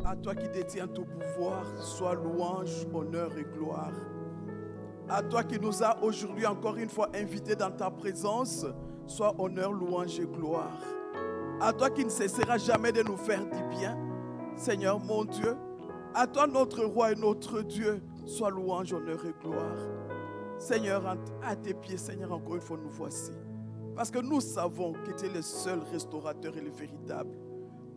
À toi qui détiens tout pouvoir, sois louange, honneur et gloire. À toi qui nous as aujourd'hui encore une fois invités dans ta présence, sois honneur, louange et gloire. À toi qui ne cesseras jamais de nous faire du bien, Seigneur mon Dieu, à toi notre roi et notre Dieu, sois louange, honneur et gloire. Seigneur, à tes pieds, Seigneur, encore une fois nous voici. Parce que nous savons que tu es le seul restaurateur et le véritable.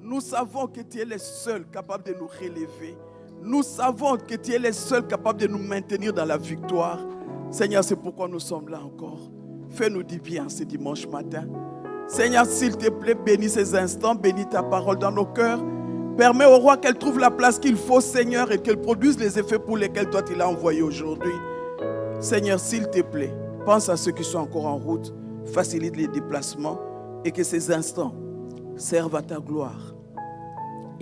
Nous savons que tu es le seul capable de nous relever. Nous savons que tu es le seul capable de nous maintenir dans la victoire. Seigneur, c'est pourquoi nous sommes là encore. Fais-nous du bien ce dimanche matin. Seigneur, s'il te plaît, bénis ces instants, bénis ta parole dans nos cœurs. Permets au roi qu'elle trouve la place qu'il faut, Seigneur, et qu'elle produise les effets pour lesquels toi tu l'as envoyé aujourd'hui. Seigneur, s'il te plaît, pense à ceux qui sont encore en route, facilite les déplacements et que ces instants servent à ta gloire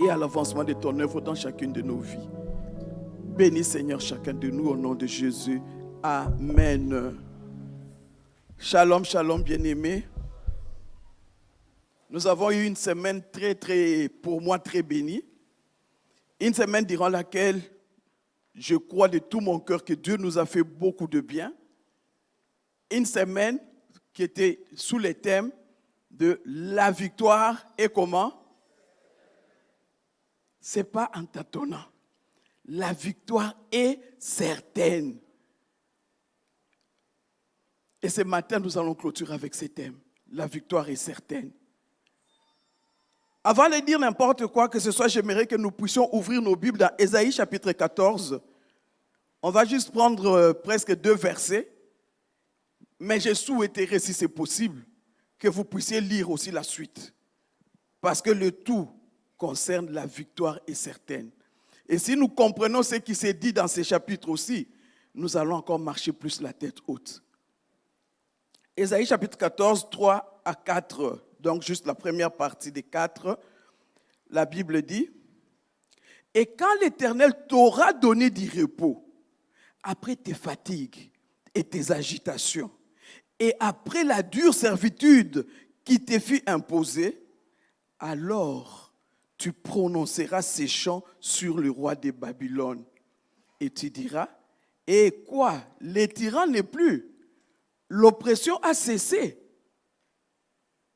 et à l'avancement de ton œuvre dans chacune de nos vies. Bénis, Seigneur, chacun de nous au nom de Jésus. Amen. Shalom, shalom, bien-aimés. Nous avons eu une semaine pour moi, très bénie. Une semaine durant laquelle je crois de tout mon cœur que Dieu nous a fait beaucoup de bien. Une semaine qui était sous le thème de la victoire et comment? Ce n'est pas en tâtonnant. La victoire est certaine. Et ce matin, nous allons clôturer avec ce thème. La victoire est certaine. Avant de dire n'importe quoi que ce soit, j'aimerais que nous puissions ouvrir nos Bibles dans Ésaïe chapitre 14. On va juste prendre presque 2 versets. Mais je souhaiterais, si c'est possible, que vous puissiez lire aussi la suite. Parce que le tout concerne la victoire est certaine. Et si nous comprenons ce qui s'est dit dans ces chapitres aussi, nous allons encore marcher plus la tête haute. Ésaïe chapitre 14, 3 à 4, donc juste la première partie des 4, la Bible dit, « Et quand l'Éternel t'aura donné du repos, après tes fatigues et tes agitations, et après la dure servitude qui te fut imposée, alors tu prononceras ces chants sur le roi de Babylone. Et tu diras, et quoi, les tyrans n'est plus, l'oppression a cessé.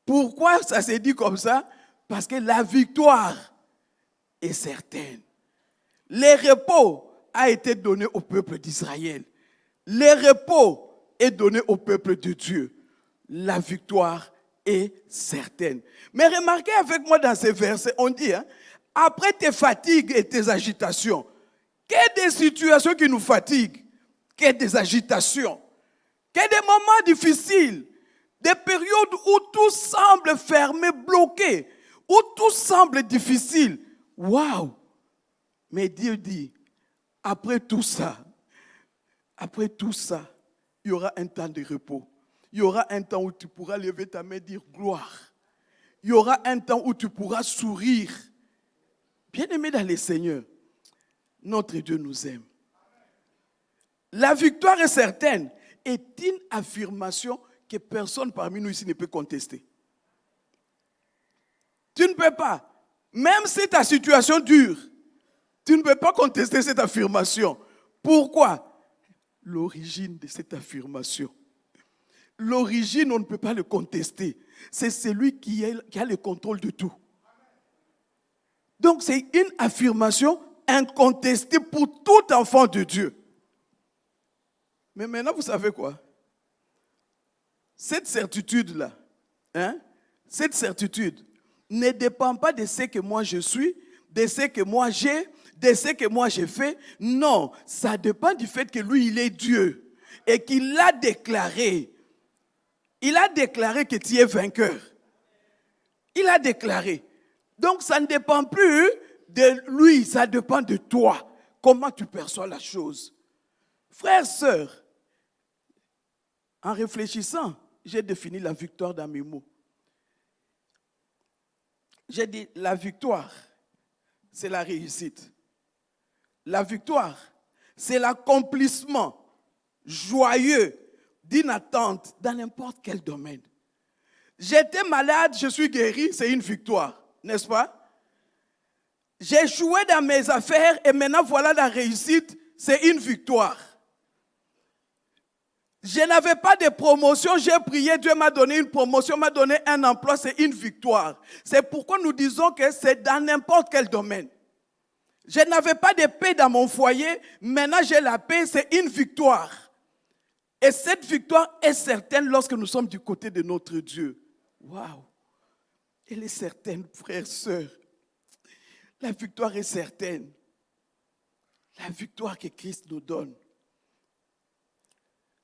Pourquoi ça s'est dit comme ça? Parce que la victoire est certaine. Le repos a été donné au peuple d'Israël. Le repos est donné au peuple de Dieu. La victoire est certaine. Mais remarquez avec moi dans ces versets, on dit, après tes fatigues et tes agitations, que des situations qui nous fatiguent, que des agitations, que des moments difficiles, des périodes où tout semble fermé, bloqué, où tout semble difficile. Waouh! Mais Dieu dit, après tout ça, il y aura un temps de repos. Il y aura un temps où tu pourras lever ta main et dire gloire. Il y aura un temps où tu pourras sourire. Bien-aimé dans le Seigneur, notre Dieu nous aime. La victoire est certaine, est une affirmation que personne parmi nous ici ne peut contester. Tu ne peux pas. Même si ta situation dure, tu ne peux pas contester cette affirmation. Pourquoi? L'origine de cette affirmation. L'origine, on ne peut pas le contester. C'est celui qui a le contrôle de tout. Donc, c'est une affirmation incontestée pour tout enfant de Dieu. Mais maintenant, vous savez quoi? Cette certitude-là, cette certitude ne dépend pas de ce que moi je suis, de ce que moi j'ai, de ce que moi j'ai fait. Non, ça dépend du fait que lui, il est Dieu et qu'il l'a déclaré. Il a déclaré que tu es vainqueur. Il a déclaré. Donc, ça ne dépend plus de lui, ça dépend de toi. Comment tu perçois la chose. Frères, sœurs, en réfléchissant, j'ai défini la victoire dans mes mots. J'ai dit, la victoire, c'est la réussite. La victoire, c'est l'accomplissement joyeux d'une attente dans n'importe quel domaine. J'étais malade, je suis guéri, c'est une victoire, n'est-ce pas? J'ai échoué dans mes affaires et maintenant voilà la réussite, c'est une victoire. Je n'avais pas de promotion, j'ai prié, Dieu m'a donné une promotion, m'a donné un emploi, c'est une victoire. C'est pourquoi nous disons que c'est dans n'importe quel domaine. Je n'avais pas de paix dans mon foyer, maintenant j'ai la paix, c'est une victoire. Et cette victoire est certaine lorsque nous sommes du côté de notre Dieu. Waouh! Elle est certaine, frères, sœurs. La victoire est certaine. La victoire que Christ nous donne.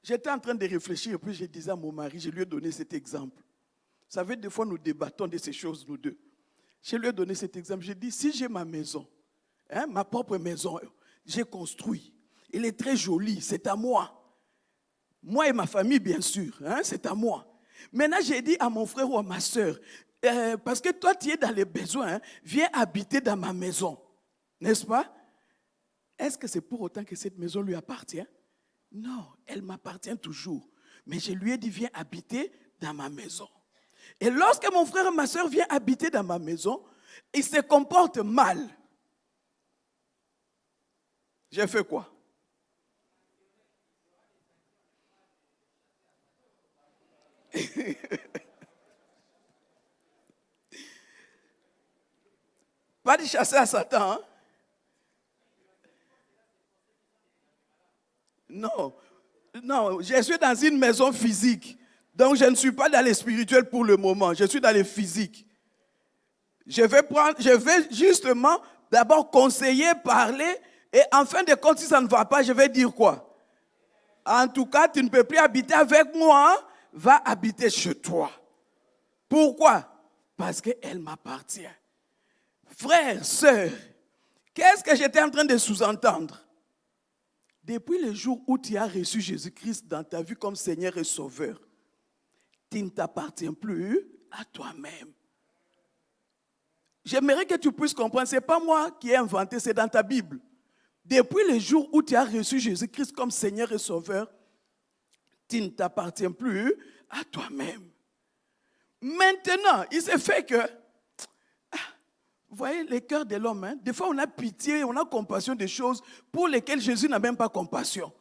J'étais en train de réfléchir et puis je disais à mon mari, je lui ai donné cet exemple. Vous savez, des fois nous débattons de ces choses, nous deux. Je lui ai donné cet exemple. J'ai dit, si j'ai ma maison, ma propre maison, j'ai construit. Elle est très jolie, c'est à moi. Moi et ma famille, bien sûr, c'est à moi. Maintenant, j'ai dit à mon frère ou à ma soeur, parce que toi, tu es dans les besoins, viens habiter dans ma maison. N'est-ce pas? Est-ce que c'est pour autant que cette maison lui appartient? Non, elle m'appartient toujours. Mais je lui ai dit, viens habiter dans ma maison. Et lorsque mon frère et ma soeur viennent habiter dans ma maison, ils se comportent mal. J'ai fait quoi? Pas de chasser à Satan. Hein? Non, je suis dans une maison physique. Donc je ne suis pas dans le spirituel pour le moment. Je suis dans le physique. Je vais justement d'abord conseiller, parler. Et en fin de compte, si ça ne va pas, je vais dire quoi? En tout cas, tu ne peux plus habiter avec moi. Hein? Va habiter chez toi. Pourquoi? Parce qu'elle m'appartient. Frères, sœurs, qu'est-ce que j'étais en train de sous-entendre? Depuis le jour où tu as reçu Jésus-Christ dans ta vie comme Seigneur et Sauveur, tu ne t'appartiens plus à toi-même. J'aimerais que tu puisses comprendre, ce n'est pas moi qui ai inventé, c'est dans ta Bible. Depuis le jour où tu as reçu Jésus-Christ comme Seigneur et Sauveur, tu ne t'appartiens plus à toi-même. Maintenant, il s'est fait que, vous voyez, les cœurs de l'homme, des fois on a pitié, on a compassion des choses pour lesquelles Jésus n'a même pas compassion.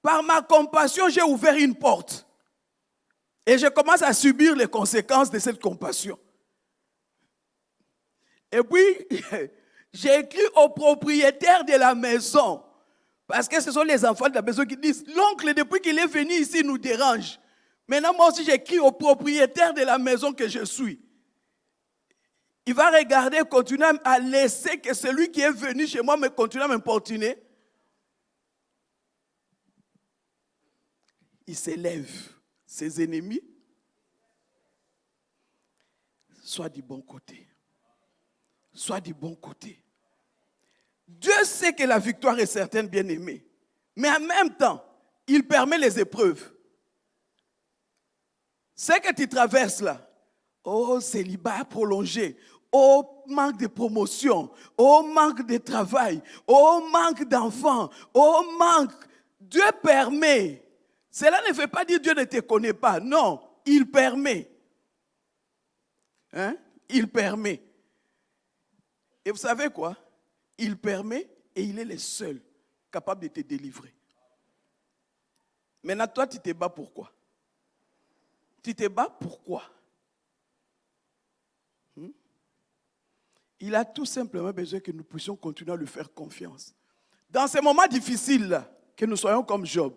Par ma compassion, j'ai ouvert une porte. Et je commence à subir les conséquences de cette compassion. Et puis, j'ai écrit au propriétaire de la maison. Parce que ce sont les enfants de la maison qui disent, l'oncle, depuis qu'il est venu ici, nous dérange. Maintenant, moi aussi, j'écris au propriétaire de la maison que je suis. Il va regarder, continuer à laisser que celui qui est venu chez moi me continue à m'importuner. Il s'élève. Ses ennemis, sois du bon côté. Sois du bon côté. Dieu sait que la victoire est certaine, bien-aimé. Mais en même temps, il permet les épreuves. Ce que tu traverses là, oh célibat prolongé, oh manque de promotion, oh manque de travail, oh manque d'enfants, oh manque, Dieu permet. Cela ne veut pas dire que Dieu ne te connaît pas. Non, il permet. Il permet. Et vous savez quoi? Il permet et il est le seul capable de te délivrer. Maintenant, toi, tu te bats pourquoi? Tu te bats pourquoi? Il a tout simplement besoin que nous puissions continuer à lui faire confiance. Dans ces moments difficiles-là, que nous soyons comme Job.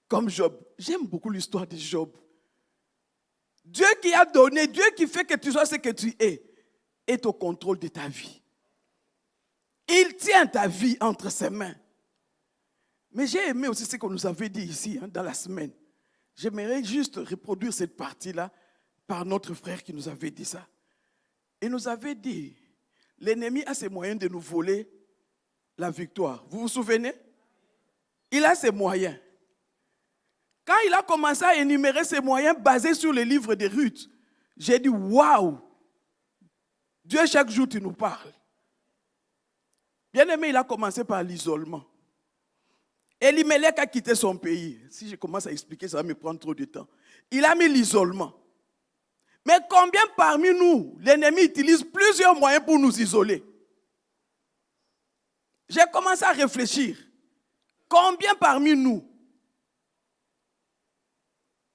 Comme Job. J'aime beaucoup l'histoire de Job. Dieu qui a donné, Dieu qui fait que tu sois ce que tu es, est au contrôle de ta vie. Il tient ta vie entre ses mains. Mais j'ai aimé aussi ce qu'on nous avait dit ici, dans la semaine. J'aimerais juste reproduire cette partie-là par notre frère qui nous avait dit ça. Il nous avait dit, l'ennemi a ses moyens de nous voler la victoire. Vous vous souvenez? Il a ses moyens. Quand il a commencé à énumérer ses moyens basés sur le livre de Ruth, j'ai dit, waouh! Dieu, chaque jour, tu nous parles. Bien aimé, il a commencé par l'isolement. Elimelech a quitté son pays. Si je commence à expliquer, ça va me prendre trop de temps. Il a mis l'isolement. Mais combien parmi nous, l'ennemi utilise plusieurs moyens pour nous isoler? J'ai commencé à réfléchir. Combien parmi nous,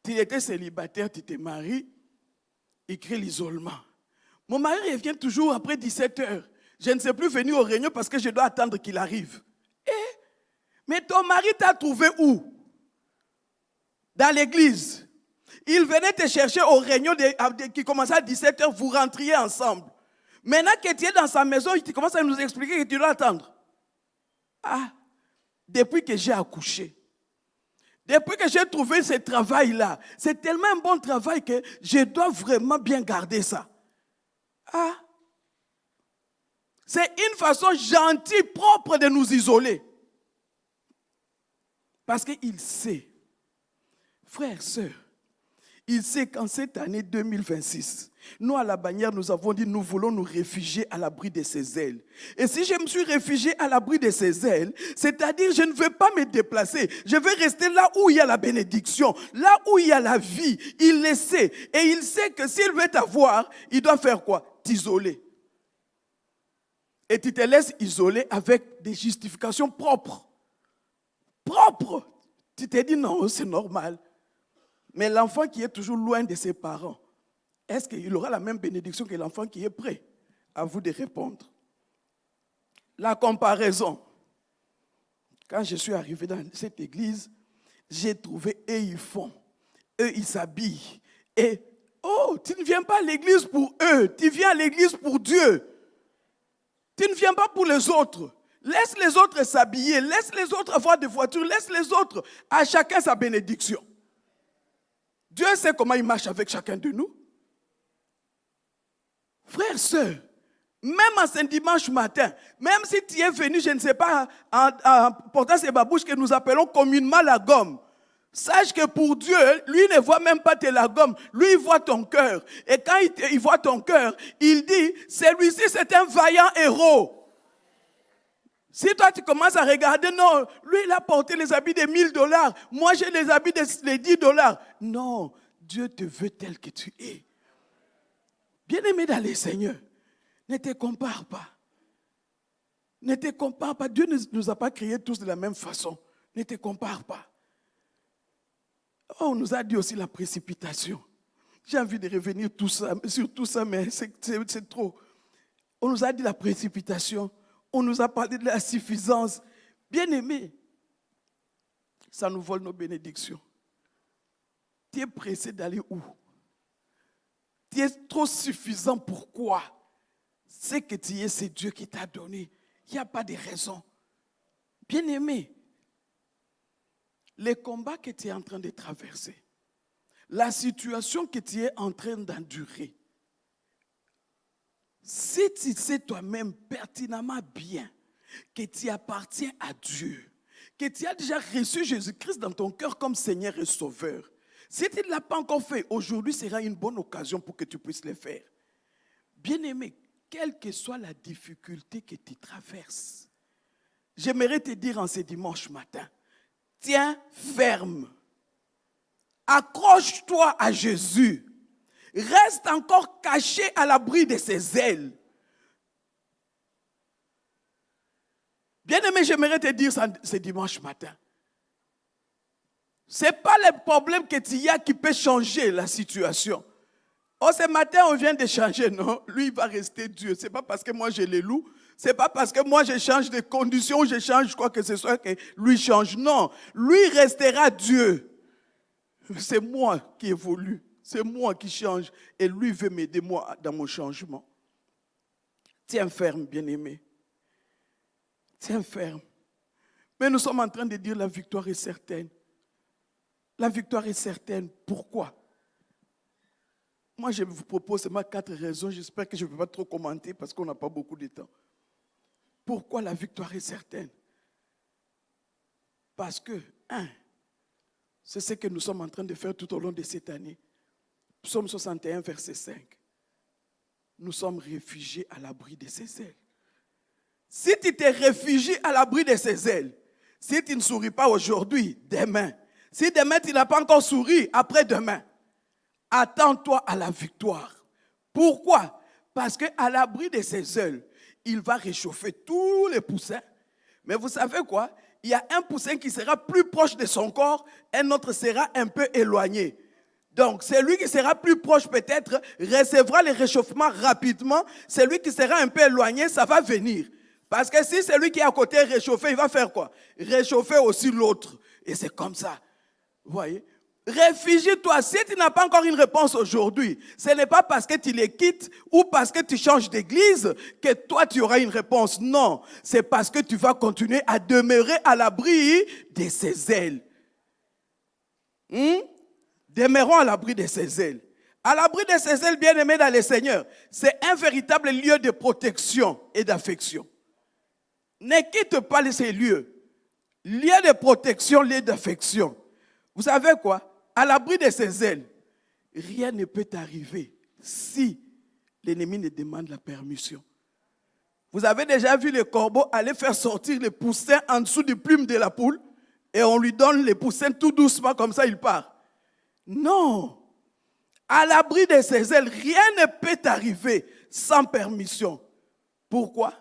tu étais célibataire, tu t'es marié, il crée l'isolement. Mon mari revient toujours après 17 heures. Je ne sais plus venir aux réunions parce que je dois attendre qu'il arrive. Mais ton mari t'a trouvé où? Dans l'église. Il venait te chercher aux réunions qui commençaient à 17 heures, vous rentriez ensemble. Maintenant que tu es dans sa maison, il commence à nous expliquer que tu dois attendre. Ah, depuis que j'ai accouché, depuis que j'ai trouvé ce travail-là, c'est tellement un bon travail que je dois vraiment bien garder ça. Ah, c'est une façon gentille, propre de nous isoler. Parce qu'il sait, frères, sœurs, il sait qu'en cette année 2026, nous à la bannière, nous avons dit nous voulons nous réfugier à l'abri de ses ailes. Et si je me suis réfugié à l'abri de ses ailes, c'est-à-dire je ne vais pas me déplacer, je vais rester là où il y a la bénédiction, là où il y a la vie. Il le sait. Et il sait que s'il veut t'avoir, il doit faire quoi? T'isoler. Et tu te laisses isoler avec des justifications propres. Propres. Tu te dis non, c'est normal. Mais l'enfant qui est toujours loin de ses parents, est-ce qu'il aura la même bénédiction que l'enfant qui est prêt? À vous de répondre. La comparaison. Quand je suis arrivé dans cette église, j'ai trouvé, eux ils font, eux ils s'habillent. Et, oh, tu ne viens pas à l'église pour eux, tu viens à l'église pour Dieu. Tu ne viens pas pour les autres. Laisse les autres s'habiller, laisse les autres avoir des voitures, laisse les autres, à chacun sa bénédiction. Dieu sait comment il marche avec chacun de nous. Frères, sœurs, même en ce dimanche matin, même si tu es venu, je ne sais pas, en portant ces babouches que nous appelons communément la gomme, sache que pour Dieu, lui ne voit même pas tes lagommes, lui il voit ton cœur. Et quand il voit ton cœur, il dit, celui-ci c'est un vaillant héros. Si toi tu commences à regarder, non, lui il a porté les habits de $1000, moi j'ai les habits de $10. Non, Dieu te veut tel que tu es. Bien-aimé dans les Seigneurs, ne te compare pas. Ne te compare pas. Dieu ne nous a pas créés tous de la même façon. Ne te compare pas. Oh, on nous a dit aussi la précipitation. J'ai envie de revenir sur tout ça, mais c'est trop. On nous a dit la précipitation. On nous a parlé de la suffisance. Bien-aimé, ça nous vole nos bénédictions. Tu es pressé d'aller où? Tu es trop suffisant. Pourquoi? C'est que tu es, c'est Dieu qui t'a donné. Il n'y a pas de raison. Bien-aimé, les combats que tu es en train de traverser, la situation que tu es en train d'endurer, si tu sais toi-même pertinemment bien que tu appartiens à Dieu, que tu as déjà reçu Jésus-Christ dans ton cœur comme Seigneur et Sauveur, si tu ne l'as pas encore fait, aujourd'hui sera une bonne occasion pour que tu puisses le faire. Bien-aimé, quelle que soit la difficulté que tu traverses, j'aimerais te dire en ce dimanche matin, tiens ferme, accroche-toi à Jésus. Reste encore caché à l'abri de ses ailes. Bien-aimé, j'aimerais te dire ça ce dimanche matin. Ce n'est pas le problème que tu as qui peut changer la situation. Oh, ce matin, on vient de changer. Non, lui, il va rester Dieu. Ce n'est pas parce que moi, je le loue. Ce n'est pas parce que moi, je change de conditions, je change quoi que ce soit que lui change. Non, lui restera Dieu. C'est moi qui évolue. C'est moi qui change et lui veut m'aider moi dans mon changement. Tiens ferme, bien-aimé. Tiens ferme. Mais nous sommes en train de dire la victoire est certaine. La victoire est certaine. Pourquoi? Moi, je vous propose seulement 4 raisons. J'espère que je ne vais pas trop commenter parce qu'on n'a pas beaucoup de temps. Pourquoi la victoire est certaine? Parce que, c'est ce que nous sommes en train de faire tout au long de cette année. Psaume 61, verset 5. Nous sommes réfugiés à l'abri de ses ailes. Si tu te réfugies à l'abri de ses ailes, si tu ne souris pas aujourd'hui, demain. Si demain tu n'as pas encore souri, après-demain. Attends-toi à la victoire. Pourquoi? Parce qu'à l'abri de ses ailes, il va réchauffer tous les poussins. Mais vous savez quoi? Il y a un poussin qui sera plus proche de son corps, un autre sera un peu éloigné. Donc, celui qui sera plus proche peut-être recevra le réchauffement rapidement. Celui qui sera un peu éloigné, ça va venir. Parce que si celui qui est à côté est réchauffé, il va faire quoi? Réchauffer aussi l'autre. Et c'est comme ça. Vous voyez? Réfugie-toi. Si tu n'as pas encore une réponse aujourd'hui, ce n'est pas parce que tu les quittes ou parce que tu changes d'église que toi tu auras une réponse. Non, c'est parce que tu vas continuer à demeurer à l'abri de ses ailes. Demeurons à l'abri de ses ailes. À l'abri de ses ailes, bien-aimés dans le Seigneur, c'est un véritable lieu de protection et d'affection. Ne quitte pas ces lieux. Lieu de protection, lieu d'affection. Vous savez quoi? À l'abri de ses ailes, rien ne peut arriver si l'ennemi ne demande la permission. Vous avez déjà vu le corbeau aller faire sortir les poussins en dessous du plume de la poule et on lui donne les poussins tout doucement, comme ça il part. Non. À l'abri de ses ailes, rien ne peut arriver sans permission. Pourquoi?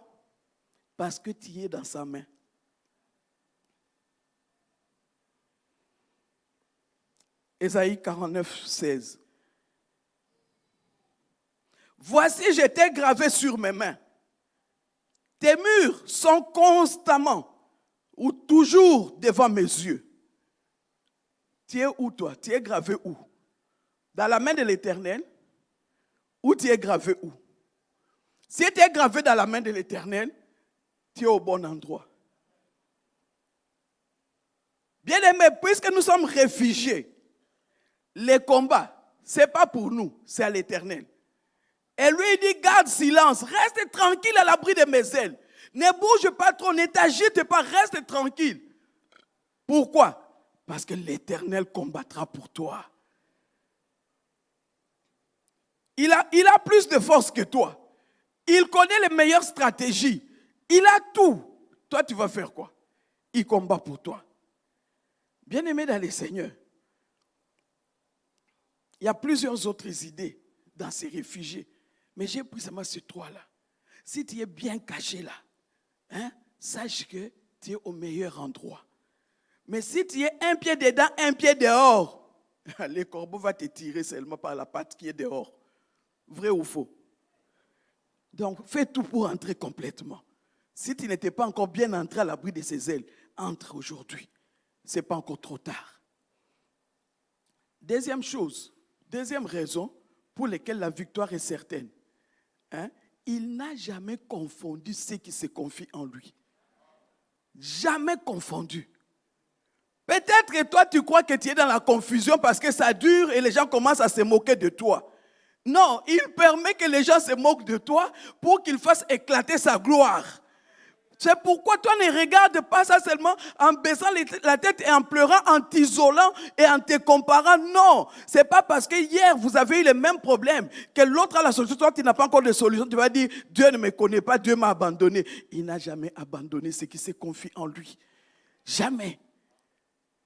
Parce que tu es dans sa main. Ésaïe 49, 16. Voici, je t'ai gravé sur mes mains. Tes murs sont constamment ou toujours devant mes yeux. Tu es où toi? Tu es gravé où? Dans la main de l'Éternel? Ou tu es gravé où? Si tu es gravé dans la main de l'Éternel, tu es au bon endroit. Bien-aimés, puisque nous sommes réfugiés, les combats, ce n'est pas pour nous, c'est à l'Éternel. Et lui, il dit, garde silence, reste tranquille à l'abri de mes ailes. Ne bouge pas trop, ne t'agite pas, reste tranquille. Pourquoi? Parce que l'Éternel combattra pour toi. Il a plus de force que toi. Il connaît les meilleures stratégies. Il a tout. Toi, tu vas faire quoi? Il combat pour toi. Bien-aimé dans les Seigneurs, il y a plusieurs autres idées dans ces réfugiés. Mais j'ai pris seulement ces trois-là. Si tu es bien caché là, sache que tu es au meilleur endroit. Mais si tu es un pied dedans, un pied dehors, le corbeau va te tirer seulement par la patte qui est dehors. Vrai ou faux? Donc, fais tout pour entrer complètement. Si tu n'étais pas encore bien entré à l'abri de ses ailes, entre aujourd'hui. Ce n'est pas encore trop tard. Deuxième chose, deuxième raison pour laquelle la victoire est certaine. Il n'a jamais confondu ceux qui se confient en lui. Jamais confondu. Peut-être que toi, tu crois que tu es dans la confusion parce que ça dure et les gens commencent à se moquer de toi. Non, il permet que les gens se moquent de toi pour qu'il fasse éclater sa gloire. C'est pourquoi toi ne regardes pas ça seulement en baissant la tête et en pleurant, en t'isolant et en te comparant. Non, ce n'est pas parce que hier vous avez eu les mêmes problèmes que l'autre a la solution. Toi, tu n'as pas encore de solution. Tu vas dire, Dieu ne me connaît pas, Dieu m'a abandonné. Il n'a jamais abandonné ceux qui se confient en lui. Jamais.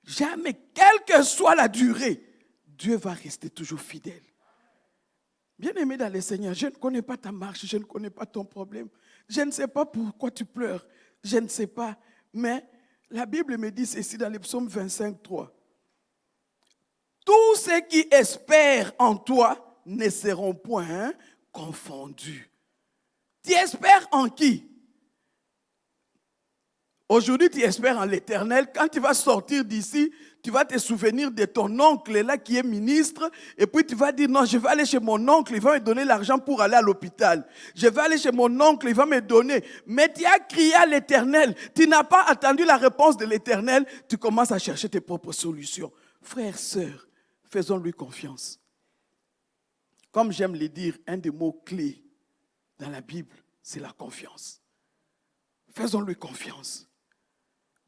Jamais. Quelle que soit la durée, Dieu va rester toujours fidèle. Bien-aimé dans le Seigneur, je ne connais pas ta marche, je ne connais pas ton problème. Je ne sais pas pourquoi tu pleures, je ne sais pas. Mais la Bible me dit ceci dans le psaume 25, 3. Tous ceux qui espèrent en toi ne seront point confondus. Tu espères en qui? Aujourd'hui, tu espères en l'Éternel. Quand tu vas sortir d'ici, tu vas te souvenir de ton oncle là qui est ministre. Et puis tu vas dire, non, je vais aller chez mon oncle, il va me donner l'argent pour aller à l'hôpital. Je vais aller chez mon oncle, il va me donner. Mais tu as crié à l'Éternel. Tu n'as pas attendu la réponse de l'Éternel. Tu commences à chercher tes propres solutions. Frères, sœurs, faisons-lui confiance. Comme j'aime le dire, un des mots clés dans la Bible, c'est la confiance. Faisons-lui confiance.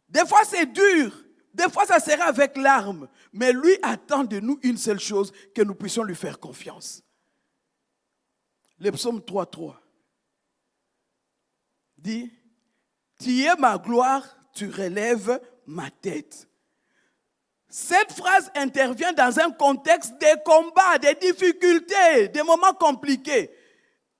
Des fois, c'est dur. Des fois, ça sera avec larmes. Mais lui attend de nous une seule chose, que nous puissions lui faire confiance. Le psaume 3.3 dit, « Tu es ma gloire, tu relèves ma tête. » Cette phrase intervient dans un contexte des combats, des difficultés, des moments compliqués.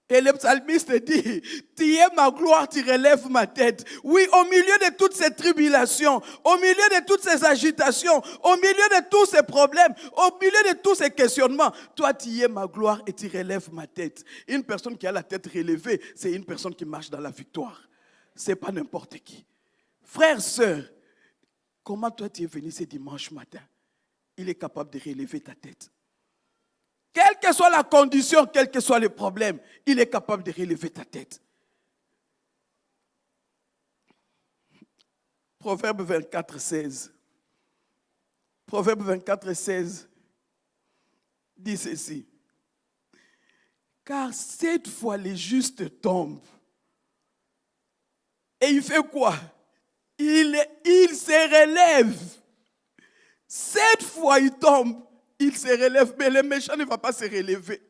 Et le psalmiste dit, tu es ma gloire, tu relèves ma tête. Oui, au milieu de toutes ces tribulations, au milieu de toutes ces agitations, au milieu de tous ces problèmes, au milieu de tous ces questionnements, toi tu es ma gloire et tu relèves ma tête. Une personne qui a la tête relevée, c'est une personne qui marche dans la victoire. Ce n'est pas n'importe qui. Frères, sœurs, comment toi tu es venu ce dimanche matin? Il est capable de relever ta tête. Quelle que soit la condition, quel que soit le problème, il est capable de relever ta tête. Proverbe 24, 16. Proverbe 24, 16 dit ceci. Car 7 fois les justes tombent. Et il fait quoi? Il se relève. 7 fois il tombe. Il se relève, mais le méchant ne va pas se relever.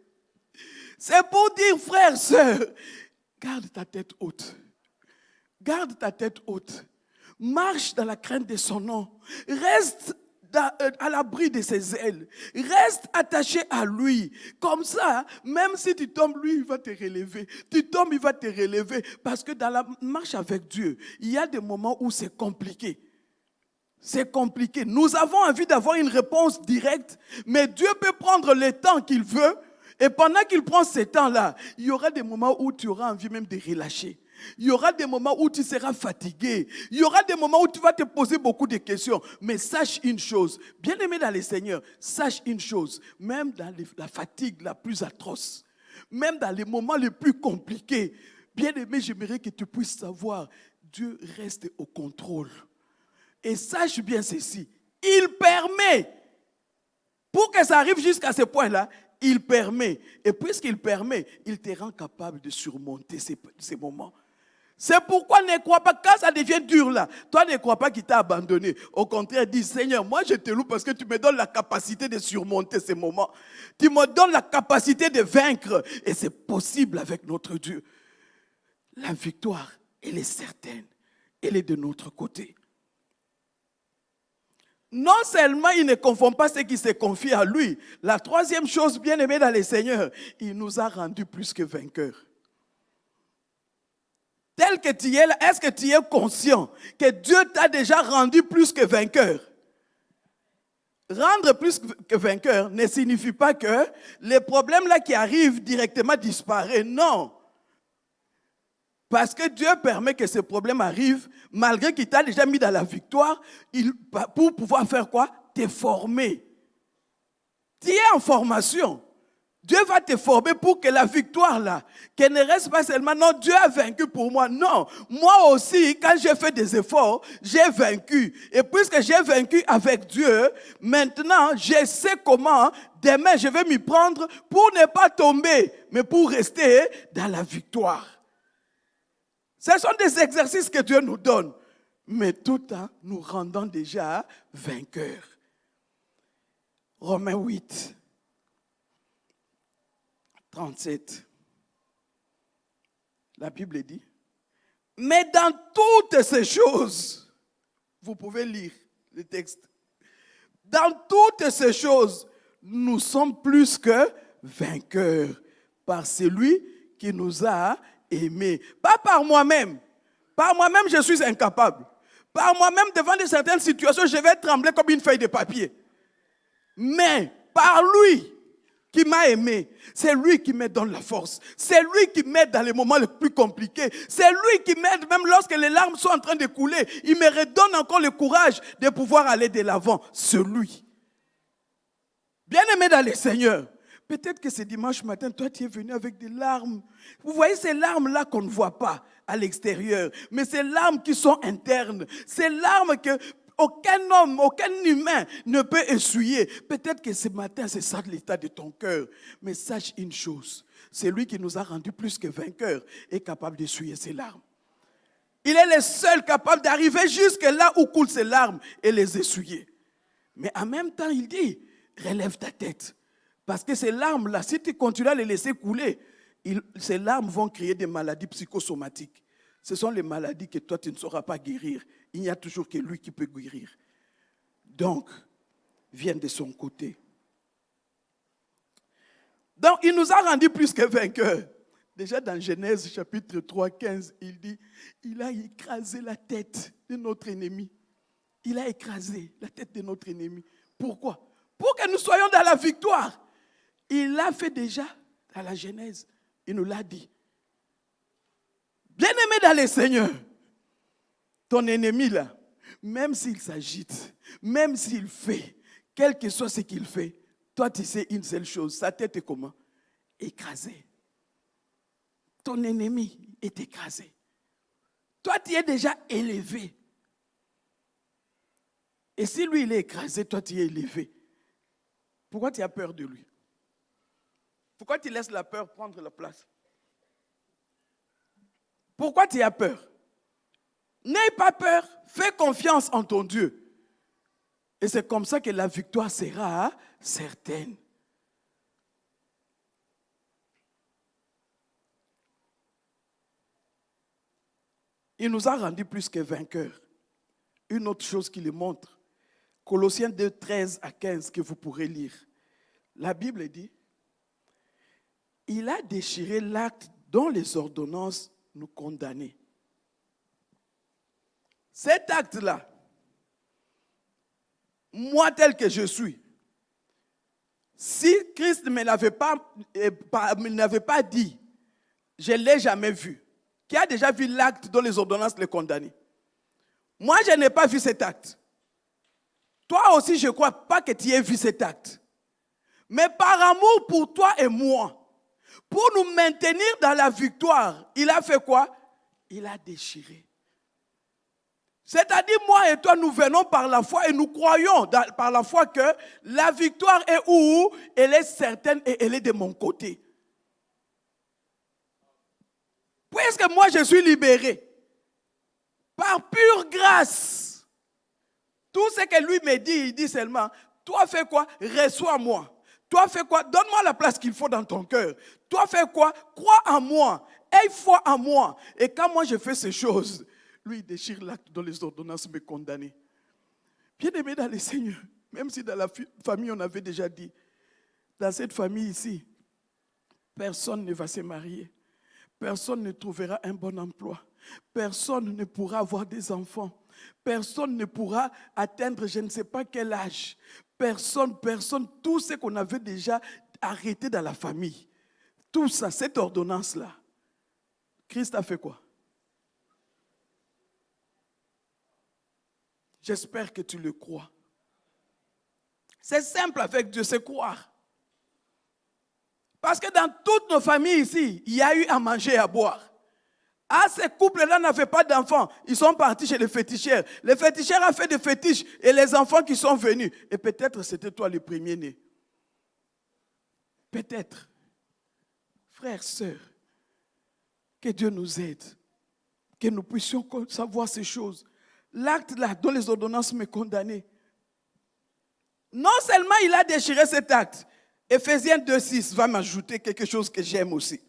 C'est pour dire, frères, sœurs, garde ta tête haute. Garde ta tête haute. Marche dans la crainte de son nom. Reste à l'abri de ses ailes. Reste attaché à lui. Comme ça, même si tu tombes, lui, il va te relever. Tu tombes, il va te relever. Parce que dans la marche avec Dieu, il y a des moments où c'est compliqué. C'est compliqué. Nous avons envie d'avoir une réponse directe, mais Dieu peut prendre le temps qu'il veut. Et pendant qu'il prend ce temps-là, il y aura des moments où tu auras envie même de relâcher. Il y aura des moments où tu seras fatigué. Il y aura des moments où tu vas te poser beaucoup de questions. Mais sache une chose, bien-aimé dans le Seigneur, sache une chose, même dans la fatigue la plus atroce, même dans les moments les plus compliqués, bien-aimé, j'aimerais que tu puisses savoir, Dieu reste au contrôle. Et sache bien ceci, il permet, pour que ça arrive jusqu'à ce point-là, il permet. Et puisqu'il permet, il te rend capable de surmonter ces moments. C'est pourquoi ne crois pas, quand ça devient dur là, toi ne crois pas qu'il t'a abandonné. Au contraire, dis Seigneur, moi je te loue parce que tu me donnes la capacité de surmonter ces moments. Tu me donnes la capacité de vaincre. Et c'est possible avec notre Dieu. La victoire, elle est certaine. Elle est de notre côté. Non seulement il ne confond pas ceux qui se confient à lui. La troisième chose, bien aimée dans le Seigneur, il nous a rendus plus que vainqueurs. Tel que tu es là, est-ce que tu es conscient que Dieu t'a déjà rendu plus que vainqueur? Rendre plus que vainqueur ne signifie pas que les problèmes là qui arrivent directement disparaissent. Non. Parce que Dieu permet que ces problèmes arrivent, malgré qu'il t'a déjà mis dans la victoire, pour pouvoir faire quoi? Te former. Tu es en formation. Dieu va te former pour que la victoire là, qu'elle ne reste pas seulement, non, Dieu a vaincu pour moi. Non, moi aussi, quand j'ai fait des efforts, j'ai vaincu. Et puisque j'ai vaincu avec Dieu, maintenant, je sais comment, demain, je vais m'y prendre pour ne pas tomber, mais pour rester dans la victoire. Ce sont des exercices que Dieu nous donne, mais tout en nous rendant déjà vainqueurs. Romains 8, 37. La Bible dit, mais dans toutes ces choses, vous pouvez lire le texte, dans toutes ces choses, nous sommes plus que vainqueurs par celui qui nous a aimés. Pas par moi-même. Par moi-même, je suis incapable. Par moi-même, devant de certaines situations, je vais trembler comme une feuille de papier. Mais par lui qui m'a aimé, c'est lui qui me donne la force. C'est lui qui m'aide dans les moments les plus compliqués. C'est lui qui m'aide même lorsque les larmes sont en train de couler. Il me redonne encore le courage de pouvoir aller de l'avant. C'est lui. Bien-aimé dans le Seigneur, peut-être que ce dimanche matin, toi, tu es venu avec des larmes. Vous voyez ces larmes-là qu'on ne voit pas à l'extérieur, mais ces larmes qui sont internes, ces larmes que aucun homme, aucun humain ne peut essuyer. Peut-être que ce matin, c'est ça l'état de ton cœur. Mais sache une chose, c'est lui qui nous a rendus plus que vainqueurs et capable d'essuyer ses larmes. Il est le seul capable d'arriver jusque là où coulent ses larmes et les essuyer. Mais en même temps, il dit, relève ta tête. Parce que ces larmes-là, si tu continues à les laisser couler, ces larmes vont créer des maladies psychosomatiques. Ce sont les maladies que toi, tu ne sauras pas guérir. Il n'y a toujours que lui qui peut guérir. Donc, vienne de son côté. Donc, il nous a rendus plus que vainqueurs. Déjà dans Genèse chapitre 3, 15, il dit, il a écrasé la tête de notre ennemi. Il a écrasé la tête de notre ennemi. Pourquoi? Pour que nous soyons dans la victoire. Il l'a fait déjà dans la Genèse. Il nous l'a dit. Bien-aimé dans le Seigneur, ton ennemi là, même s'il s'agite, même s'il fait, quel que soit ce qu'il fait, toi tu sais une seule chose, sa tête est comment? Écrasée. Ton ennemi est écrasé. Toi tu es déjà élevé. Et si lui il est écrasé, toi tu es élevé. Pourquoi tu as peur de lui? Pourquoi tu laisses la peur prendre la place? Pourquoi tu as peur? N'aie pas peur, fais confiance en ton Dieu. Et c'est comme ça que la victoire sera certaine. Il nous a rendus plus que vainqueurs. Une autre chose qui le montre, Colossiens 2, 13 à 15, que vous pourrez lire. La Bible dit, il a déchiré l'acte dont les ordonnances nous condamnaient. Cet acte-là, moi tel que je suis, si Christ ne me l'avait pas dit, je ne l'ai jamais vu. Qui a déjà vu l'acte dont les ordonnances les condamnaient? Moi, je n'ai pas vu cet acte. Toi aussi, je ne crois pas que tu aies vu cet acte. Mais par amour pour toi et moi, pour nous maintenir dans la victoire, il a fait quoi? Il a déchiré. C'est-à-dire, moi et toi, nous venons par la foi et nous croyons par la foi que la victoire est où? Elle est certaine et elle est de mon côté. Puisque moi, je suis libéré, par pure grâce, tout ce que lui me dit, il dit seulement, toi fais quoi? Reçois-moi. Toi fais quoi? Donne-moi la place qu'il faut dans ton cœur. Toi fais quoi? Crois en moi. Aie foi en moi. Et quand moi je fais ces choses, lui il déchire l'acte dont les ordonnances me condamnaient. Bien-aimé dans le Seigneur, même si dans la famille on avait déjà dit, dans cette famille ici, personne ne va se marier. Personne ne trouvera un bon emploi. Personne ne pourra avoir des enfants. Personne ne pourra atteindre je ne sais pas quel âge. Personne, tout ce qu'on avait déjà arrêté dans la famille. Tout ça, cette ordonnance-là, Christ a fait quoi? J'espère que tu le crois. C'est simple avec Dieu, c'est croire. Parce que dans toutes nos familles ici, il y a eu à manger et à boire. Ah, ces couples-là n'avaient pas d'enfants. Ils sont partis chez les féticheurs. Les féticheurs ont fait des fétiches et les enfants qui sont venus. Et peut-être c'était toi le premier-né. Peut-être. Frères, sœurs, que Dieu nous aide. Que nous puissions savoir ces choses. L'acte là, dont les ordonnances me condamnaient. Non seulement il a déchiré cet acte. Éphésiens 2,6 va m'ajouter quelque chose que j'aime aussi.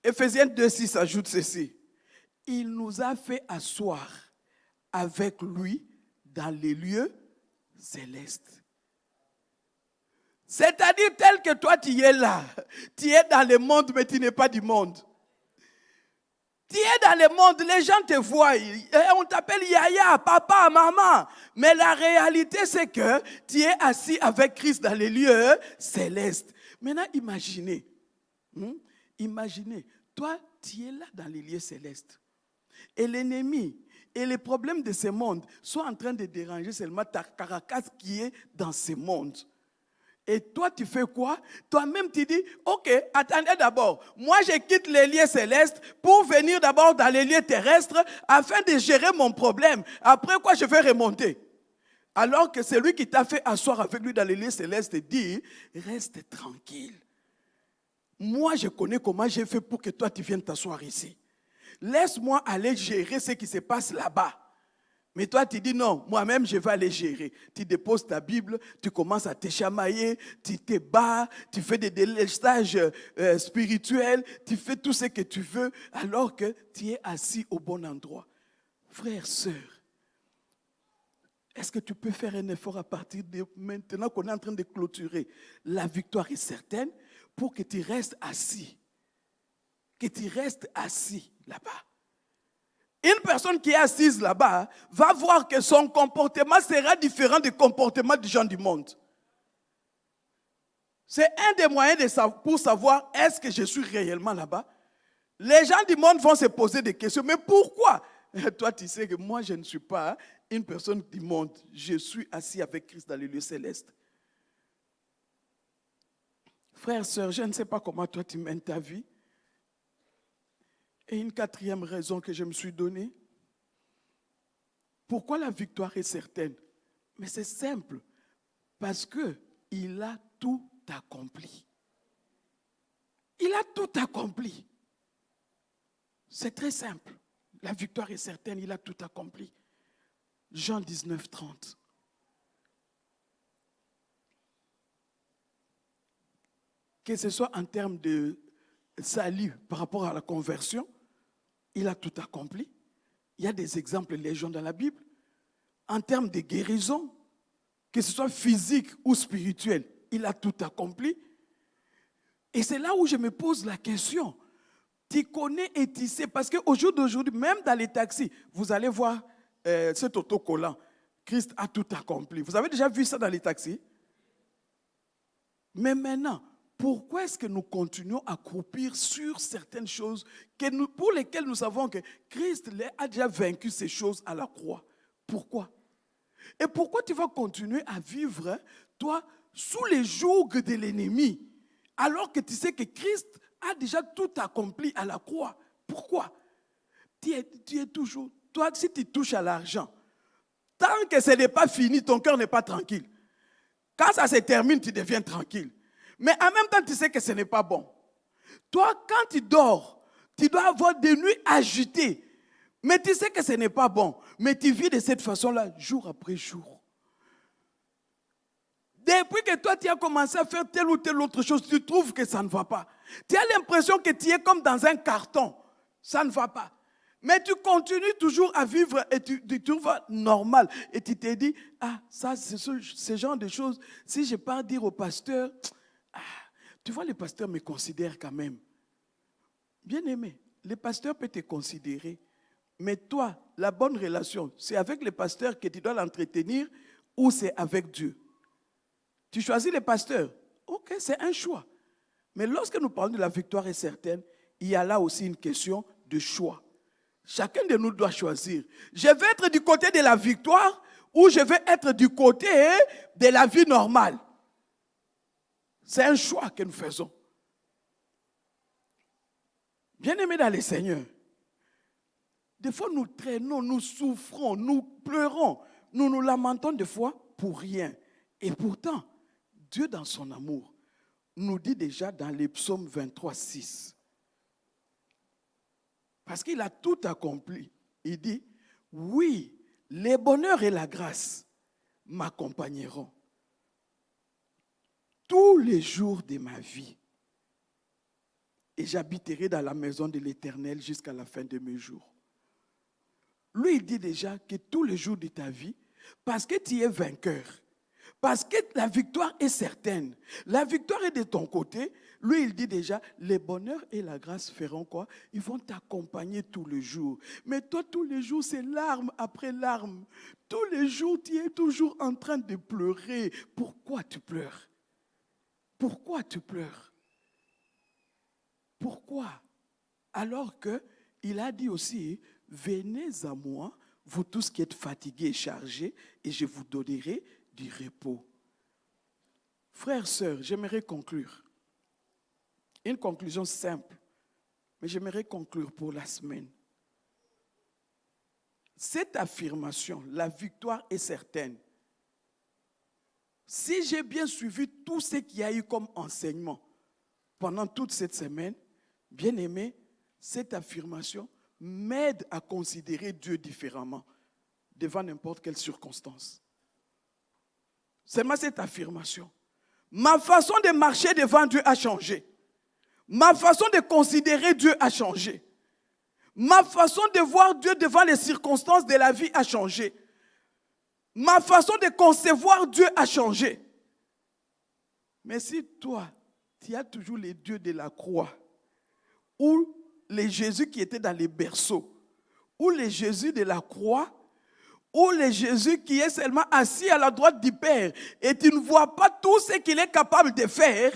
Éphésiens 2,6 ajoute ceci. Il nous a fait asseoir avec lui dans les lieux célestes. C'est-à-dire tel que toi tu es là. Tu es dans le monde mais tu n'es pas du monde. Tu es dans le monde, les gens te voient, on t'appelle Yaya, papa, maman. Mais la réalité, c'est que tu es assis avec Christ dans les lieux célestes. Maintenant, imaginez, toi, tu es là dans les lieux célestes. Et l'ennemi et les problèmes de ce monde sont en train de déranger seulement ta caracasse qui est dans ce monde. Et toi, tu fais quoi? Toi-même, tu dis, ok, attendez d'abord. Moi, je quitte les lieux célestes pour venir d'abord dans les lieux terrestres afin de gérer mon problème. Après quoi, je vais remonter. Alors que celui qui t'a fait asseoir avec lui dans les lieux célestes dit, reste tranquille. Moi, je connais comment j'ai fait pour que toi, tu viennes t'asseoir ici. Laisse-moi aller gérer ce qui se passe là-bas. Mais toi, tu dis non, moi-même, je vais aller gérer. Tu déposes ta Bible, tu commences à te chamailler, tu te bats, tu fais des délestages spirituels, tu fais tout ce que tu veux, alors que tu es assis au bon endroit. Frères, sœurs, Est-ce que tu peux faire un effort à partir de maintenant qu'on est en train de clôturer? La victoire est certaine pour que tu restes assis. Que tu restes assis là-bas. Une personne qui est assise là-bas va voir que son comportement sera différent du comportement des gens du monde. C'est un des moyens pour savoir est-ce que je suis réellement là-bas. Les gens du monde vont se poser des questions. Mais pourquoi? Toi, tu sais que moi, je ne suis pas une personne du monde. Je suis assis avec Christ dans les lieux célestes. Frère, sœur, je ne sais pas comment toi tu mènes ta vie. Et une quatrième raison que je me suis donnée. Pourquoi la victoire est certaine? Mais c'est simple. Parce qu'il a tout accompli. Il a tout accompli. C'est très simple. La victoire est certaine, il a tout accompli. Jean 19, 30. Que ce soit en termes de salut par rapport à la conversion, il a tout accompli. Il y a des exemples légion dans la Bible. En termes de guérison, que ce soit physique ou spirituel, il a tout accompli. Et c'est là où je me pose la question. Tu connais et tu sais, parce qu'au jour d'aujourd'hui, même dans les taxis, vous allez voir cet autocollant. Christ a tout accompli. Vous avez déjà vu ça dans les taxis? Mais maintenant, pourquoi est-ce que nous continuons à croupir sur certaines choses pour lesquelles nous savons que Christ a déjà vaincu ces choses à la croix? Pourquoi? Et pourquoi tu vas continuer à vivre, toi, sous les jougs de l'ennemi, alors que tu sais que Christ a déjà tout accompli à la croix? Pourquoi? Tu es toujours, toi, si tu touches à l'argent, tant que ce n'est pas fini, ton cœur n'est pas tranquille. Quand ça se termine, tu deviens tranquille. Mais en même temps, tu sais que ce n'est pas bon. Toi, quand tu dors, tu dois avoir des nuits agitées. Mais tu sais que ce n'est pas bon. Mais tu vis de cette façon-là, jour après jour. Depuis que toi, tu as commencé à faire telle ou telle autre chose, tu trouves que ça ne va pas. Tu as l'impression que tu es comme dans un carton. Ça ne va pas. Mais tu continues toujours à vivre et tu trouves normal. Et tu te dis, ah, ça, c'est ce genre de choses. Si je pars dire au pasteur, tu vois, le pasteur me considère quand même. Bien aimé, le pasteur peut te considérer. Mais toi, la bonne relation, c'est avec le pasteur que tu dois l'entretenir ou c'est avec Dieu? Tu choisis le pasteur. Ok, c'est un choix. Mais lorsque nous parlons de la victoire est certaine, il y a là aussi une question de choix. Chacun de nous doit choisir. Je vais être du côté de la victoire ou je vais être du côté de la vie normale. C'est un choix que nous faisons. Bien-aimés dans le Seigneur, des fois nous traînons, nous souffrons, nous pleurons, nous nous lamentons des fois pour rien. Et pourtant, Dieu dans son amour nous dit déjà dans les psaumes 23, 6. Parce qu'il a tout accompli. Il dit, oui, les bonheurs et la grâce m'accompagneront tous les jours de ma vie. Et j'habiterai dans la maison de l'Éternel jusqu'à la fin de mes jours. Lui, il dit déjà que tous les jours de ta vie, parce que tu es vainqueur, parce que la victoire est certaine, la victoire est de ton côté, lui, il dit déjà, les bonheurs et la grâce feront quoi? Ils vont t'accompagner tous les jours. Mais toi, tous les jours, c'est larmes après larmes. Tous les jours, tu es toujours en train de pleurer. Pourquoi tu pleures? Pourquoi tu pleures? Pourquoi? Alors qu'il a dit aussi, venez à moi, vous tous qui êtes fatigués et chargés, et je vous donnerai du repos. Frères, sœurs, j'aimerais conclure. Une conclusion simple, mais j'aimerais conclure pour la semaine. Cette affirmation, la victoire est certaine. Si j'ai bien suivi tout ce qu'il y a eu comme enseignement pendant toute cette semaine, bien aimé, cette affirmation m'aide à considérer Dieu différemment devant n'importe quelle circonstance. C'est cette affirmation. Ma façon de marcher devant Dieu a changé. Ma façon de considérer Dieu a changé. Ma façon de voir Dieu devant les circonstances de la vie a changé. Ma façon de concevoir Dieu a changé. Mais si toi, tu as toujours les dieux de la croix, ou les Jésus qui étaient dans les berceaux, ou les Jésus de la croix, ou les Jésus qui est seulement assis à la droite du Père, et tu ne vois pas tout ce qu'il est capable de faire,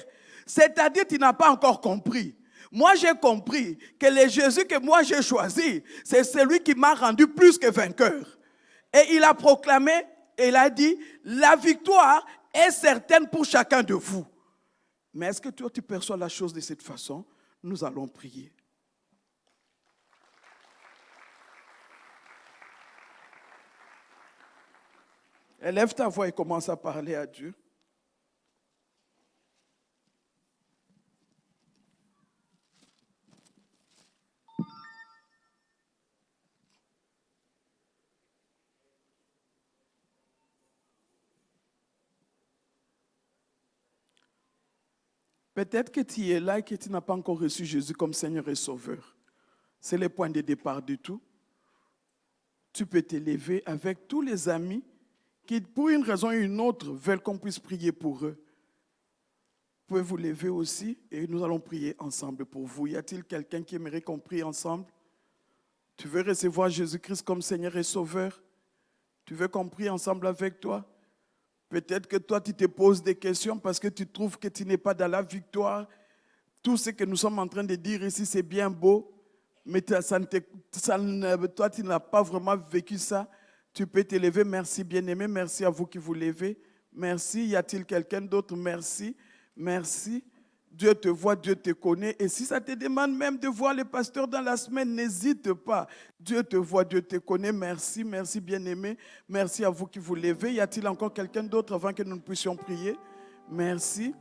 c'est-à-dire que tu n'as pas encore compris. Moi, j'ai compris que le Jésus que moi j'ai choisi, c'est celui qui m'a rendu plus que vainqueur. Et il a proclamé, et il a dit, la victoire est certaine pour chacun de vous. Mais est-ce que toi, tu perçois la chose de cette façon? Nous allons prier. Élève ta voix et commence à parler à Dieu. Peut-être que tu es là et que tu n'as pas encore reçu Jésus comme Seigneur et Sauveur. C'est le point de départ de tout. Tu peux t'élever avec tous les amis qui, pour une raison ou une autre, veulent qu'on puisse prier pour eux. Vous pouvez vous lever aussi et nous allons prier ensemble pour vous. Y a-t-il quelqu'un qui aimerait qu'on prie ensemble? Tu veux recevoir Jésus-Christ comme Seigneur et Sauveur? Tu veux qu'on prie ensemble avec toi? Peut-être que toi, tu te poses des questions parce que tu trouves que tu n'es pas dans la victoire. Tout ce que nous sommes en train de dire ici, c'est bien beau, mais toi, tu n'as pas vraiment vécu ça. Tu peux te lever. Merci, bien-aimé. Merci à vous qui vous levez. Merci. Y a-t-il quelqu'un d'autre? Merci. Merci. Dieu te voit, Dieu te connaît. Et si ça te demande même de voir les pasteurs dans la semaine, n'hésite pas. Dieu te voit, Dieu te connaît. Merci, merci bien-aimé. Merci à vous qui vous levez. Y a-t-il encore quelqu'un d'autre avant que nous ne puissions prier? Merci.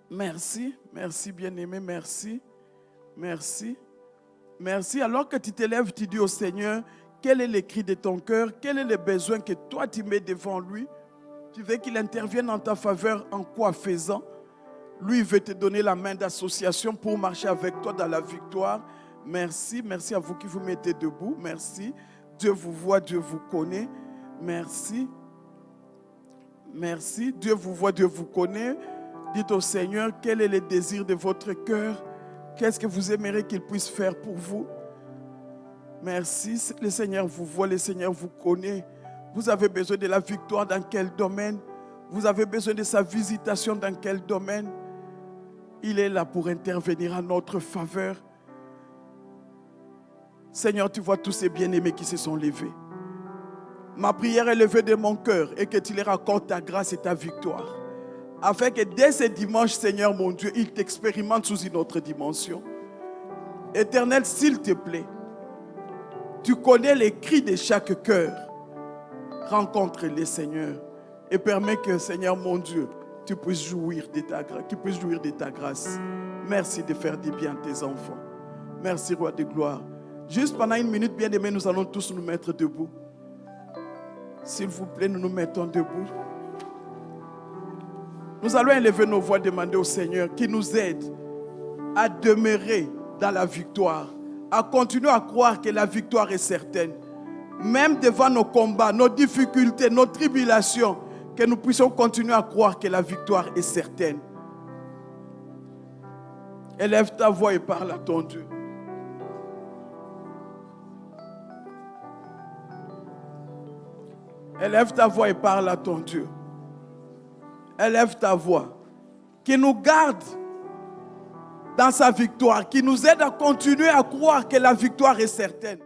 Merci, merci bien-aimé, merci. Merci. Merci. Alors que tu te lèves, tu dis au Seigneur, quel est le cri de ton cœur? Quel est le besoin que toi tu mets devant lui? Tu veux qu'il intervienne en ta faveur en quoi faisant? Lui, il veut te donner la main d'association pour marcher avec toi dans la victoire. Merci. Merci à vous qui vous mettez debout. Merci. Dieu vous voit, Dieu vous connaît. Merci. Merci. Dieu vous voit, Dieu vous connaît. Dites au Seigneur, quel est le désir de votre cœur? Qu'est-ce que vous aimeriez qu'il puisse faire pour vous? Merci. Le Seigneur vous voit, le Seigneur vous connaît. Vous avez besoin de la victoire dans quel domaine? Vous avez besoin de sa visitation dans quel domaine? Il est là pour intervenir en notre faveur. Seigneur, tu vois tous ces bien-aimés qui se sont levés. Ma prière est levée de mon cœur et que tu leur accordes ta grâce et ta victoire. Afin que dès ce dimanche, Seigneur mon Dieu, ils t'expérimentent sous une autre dimension. Éternel, s'il te plaît, tu connais les cris de chaque cœur. Rencontre-les, Seigneur, et permets que, Seigneur mon Dieu, tu puisses jouir de ta grâce. Merci de faire du bien à tes enfants. Merci, Roi de gloire. Juste pendant une minute, bien-aimés, nous allons tous nous mettre debout. S'il vous plaît, nous nous mettons debout. Nous allons élever nos voix, demander au Seigneur qu'il nous aide à demeurer dans la victoire, à continuer à croire que la victoire est certaine. Même devant nos combats, nos difficultés, nos tribulations, que nous puissions continuer à croire que la victoire est certaine. Élève ta voix et parle à ton Dieu. Élève ta voix et parle à ton Dieu. Élève ta voix. Qui nous garde dans sa victoire, qui nous aide à continuer à croire que la victoire est certaine.